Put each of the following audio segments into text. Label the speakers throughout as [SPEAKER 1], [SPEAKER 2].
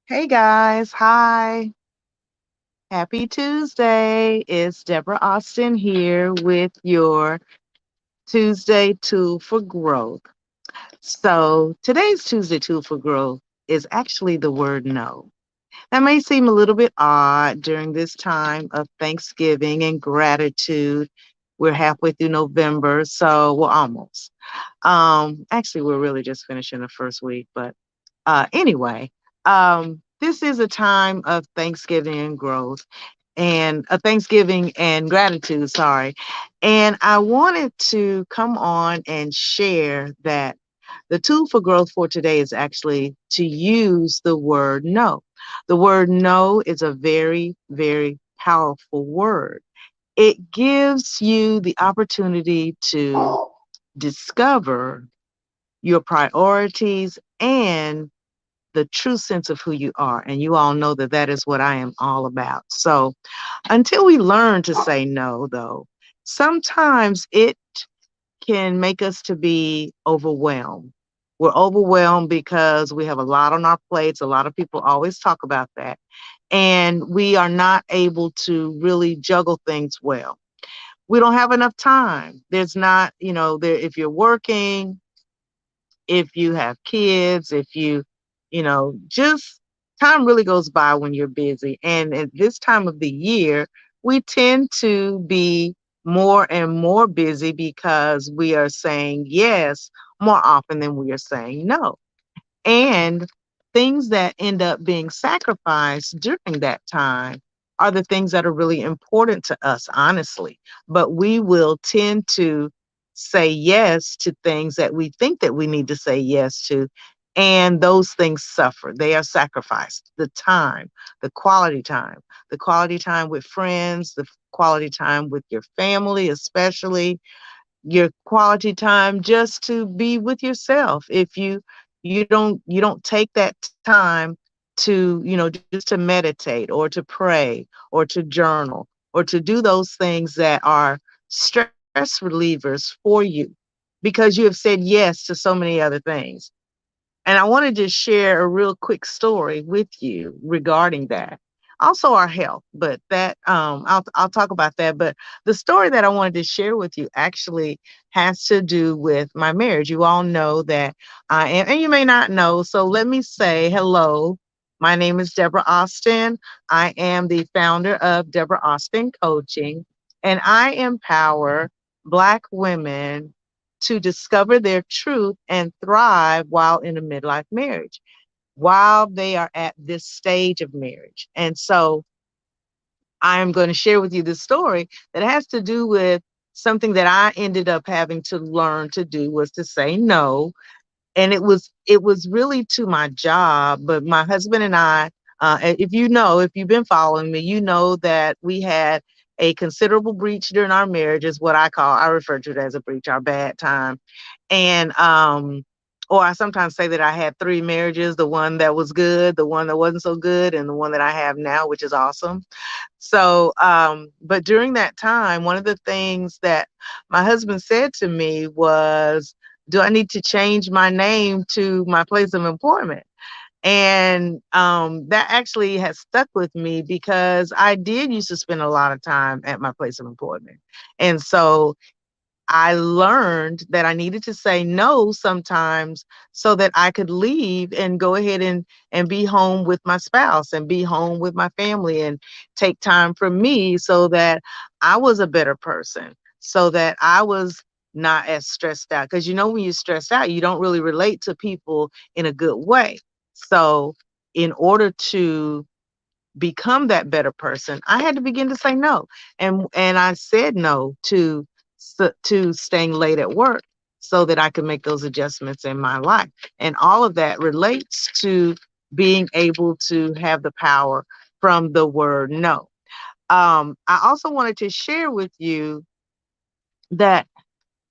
[SPEAKER 1] Hey guys, hi. Happy Tuesday. It's Deborah Austin here with your Tuesday Tool for Growth. So, today's Tuesday Tool for Growth is actually the word no. That may seem a little bit odd during this time of Thanksgiving and gratitude. We're halfway through November, so we're almost. Actually, we're really just finishing the first week, but anyway, this is a time of Thanksgiving and growth and Thanksgiving and gratitude, sorry. And I wanted to come on and share that the tool for growth for today is actually to use the word no. The word no is a very, very powerful word. It gives you the opportunity to discover your priorities and the true sense of who you are. And you all know that that is what I am all about. So until we learn to say no, though, sometimes it can make us to be overwhelmed. We're overwhelmed because we have a lot on our plates. A lot of people always talk about that. And we are not able to really juggle things well. We don't have enough time. There's not, there if you're working, if you have kids, if just time really goes by when you're busy. And at this time of the year, we tend to be more and more busy because we are saying yes more often than we are saying no. And things that end up being sacrificed during that time are the things that are really important to us, honestly. But we will tend to say yes to things that we think that we need to say yes to. And those things suffer. They are sacrificed. The quality time with friends, the quality time with your family, especially your quality time just to be with yourself. If you don't take that time to just to meditate or to pray or to journal or to do those things that are stress relievers for you because you have said yes to so many other things. And I want to just share a real quick story with you regarding that. Also our health, but that I'll talk about that. But the story that I wanted to share with you actually has to do with my marriage. You all know that I am, and you may not know. So let me say hello. My name is Deborah Austin. I am the founder of Deborah Austin Coaching, and I empower Black women to discover their truth and thrive while in a midlife marriage, while they are at this stage of marriage. And so I'm going to share with you this story that has to do with something that I ended up having to learn to do was to say no. And it was really to my job, but my husband and I, if you've been following me, you know that we had a considerable breach during our marriage, is what I refer to it as a breach, our bad time. And or I sometimes say that I had three marriages, the one that was good, the one that wasn't so good, and the one that I have now, which is awesome. So but during that time, one of the things that my husband said to me was, do I need to change my name to my place of employment? And that actually has stuck with me because I did used to spend a lot of time at my place of employment. And so I learned that I needed to say no sometimes so that I could leave and go ahead and be home with my spouse and be home with my family and take time for me so that I was a better person, so that I was not as stressed out. Because when you're stressed out, you don't really relate to people in a good way. So in order to become that better person, I had to begin to say no. And I said no to staying late at work so that I could make those adjustments in my life. And all of that relates to being able to have the power from the word no. I also wanted to share with you that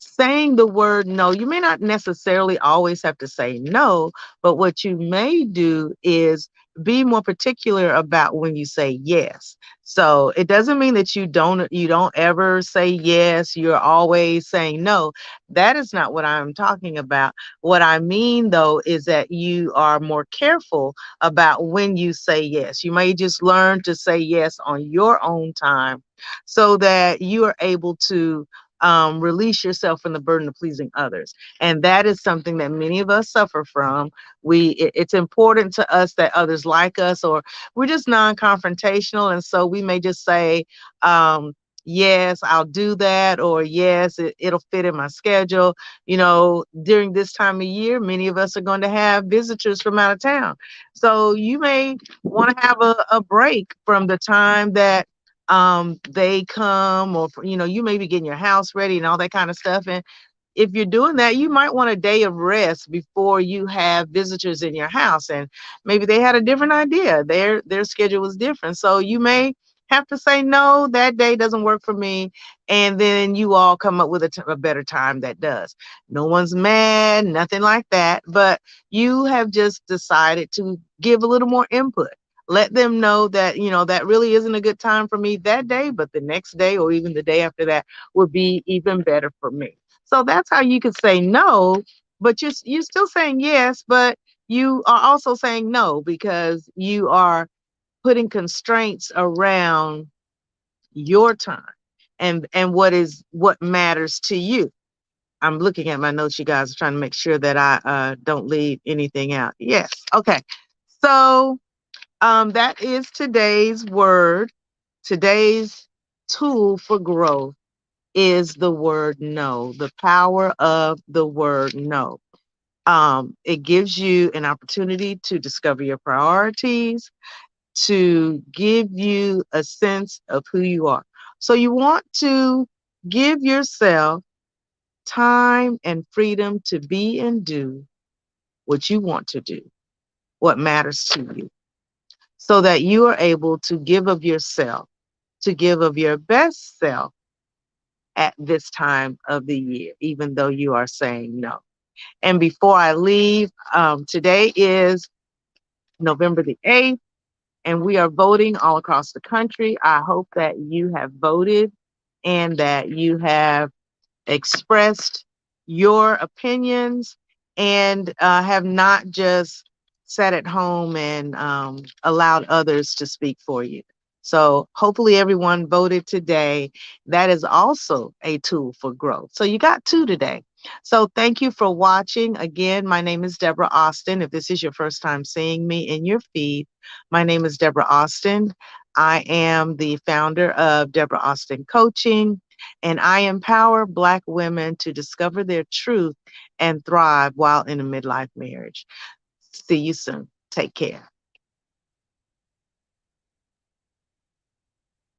[SPEAKER 1] saying the word no, you may not necessarily always have to say no, but what you may do is be more particular about when you say yes. So it doesn't mean that you don't ever say yes, you're always saying no. That is not what I'm talking about. What I mean though is that you are more careful about when you say yes. You may just learn to say yes on your own time so that you are able to release yourself from the burden of pleasing others. And that is something that many of us suffer from. It's important to us that others like us, or we're just non-confrontational. And so we may just say, yes, I'll do that, or yes, it'll fit in my schedule. During this time of year, many of us are going to have visitors from out of town. So you may want to have a break from the time that they come, or you may be getting your house ready and all that kind of stuff. And if you're doing that, you might want a day of rest before you have visitors in your house. And maybe they had a different idea. Their schedule was different. So you may have to say, no, that day doesn't work for me. And then you all come up with a better time that does. No one's mad, nothing like that. But you have just decided to give a little more input. Let them know that, that really isn't a good time for me that day, but the next day or even the day after that would be even better for me. So that's how you could say no, but you're still saying yes, but you are also saying no because you are putting constraints around your time and what matters to you. I'm looking at my notes, you guys, trying to make sure that I don't leave anything out. Yes. Okay. So that is today's word. Today's tool for growth is the word no, the power of the word no. It gives you an opportunity to discover your priorities, to give you a sense of who you are. So you want to give yourself time and freedom to be and do what you want to do, what matters to you, so that you are able to give of yourself, to give of your best self at this time of the year, even though you are saying no. And before I leave, today is November the 8th, and we are voting all across the country. I hope that you have voted and that you have expressed your opinions and have not just sat at home and allowed others to speak for you. So hopefully everyone voted today. That is also a tool for growth. So you got two today. So thank you for watching. Again, my name is Deborah Austin. If this is your first time seeing me in your feed, my name is Deborah Austin. I am the founder of Deborah Austin Coaching, and I empower Black women to discover their truth and thrive while in a midlife marriage. See you soon. Take care.